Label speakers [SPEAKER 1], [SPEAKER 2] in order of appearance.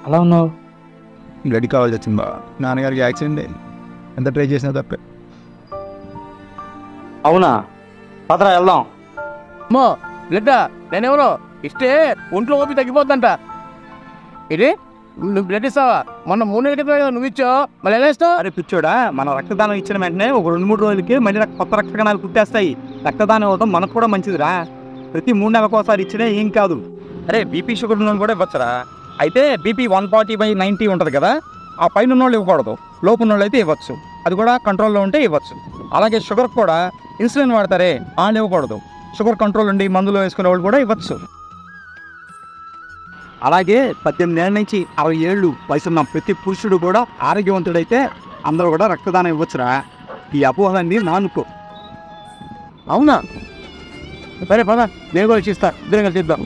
[SPEAKER 1] అలా ఉన్నావు?
[SPEAKER 2] బ్లడ్ కావాల్సి వచ్చింది బావ. నాన్నగారికి యాక్సిడెంట్ అయింది. ఎంత ట్రై చేసినా తప్పే.
[SPEAKER 1] అవునా? పదరా వెళ్దాం. అమ్మో బ్లడ్ నేనెవరో ఇస్తే ఒంట్లో ఓపి తగ్గిపోతుందంట. ఇది నువ్వు బ్లడ్ ఇస్తావా? మొన్న 3 నెలల క్రితం నువ్వు ఇచ్చావు, మళ్ళీ ఎలా ఇస్తావు?
[SPEAKER 3] అరే పిచ్చోడా, మనం రక్తదానం ఇచ్చిన వెంటనే ఒక 2-3 రోజులకి మళ్ళీ కొత్త రక్త కణాలు పుట్టేస్తాయి. రక్తదానం అవడం మనకు కూడా మంచిదిరా. ప్రతి 3 నెలలకు ఒకసారి ఇచ్చినా ఏం కాదు.
[SPEAKER 4] అరే బీపీ షుగర్ ఉన్న కూడా ఇవ్వచ్చురా. అయితే బీపీ 140/90 ఉంటుంది కదా, ఆ పైన ఉన్నోళ్ళు ఇవ్వకూడదు, లోపు ఉన్నోళ్ళు అయితే ఇవ్వచ్చు. అది కూడా కంట్రోల్లో ఉంటే ఇవ్వచ్చు. అలాగే షుగర్ కూడా ఇన్సులిన్ వాడతారే వాళ్ళు ఇవ్వకూడదు. షుగర్ కంట్రోల్ ఉండి మందులో వేసుకునే వాళ్ళు కూడా ఇవ్వచ్చు.
[SPEAKER 3] అలాగే 18 ఏళ్ళ నుంచి 60 ఏళ్ళు వయసున్న ప్రతి పురుషుడు కూడా ఆరోగ్యవంతుడైతే అందరూ కూడా రక్తదానం ఇవ్వచ్చురా. ఈ అపోహలన్నీ నానుకో.
[SPEAKER 1] అవునా? సరే పద, నేను కూడా ఇచ్చిస్తా, ఇద్దరం కలిసి ఇద్దాం.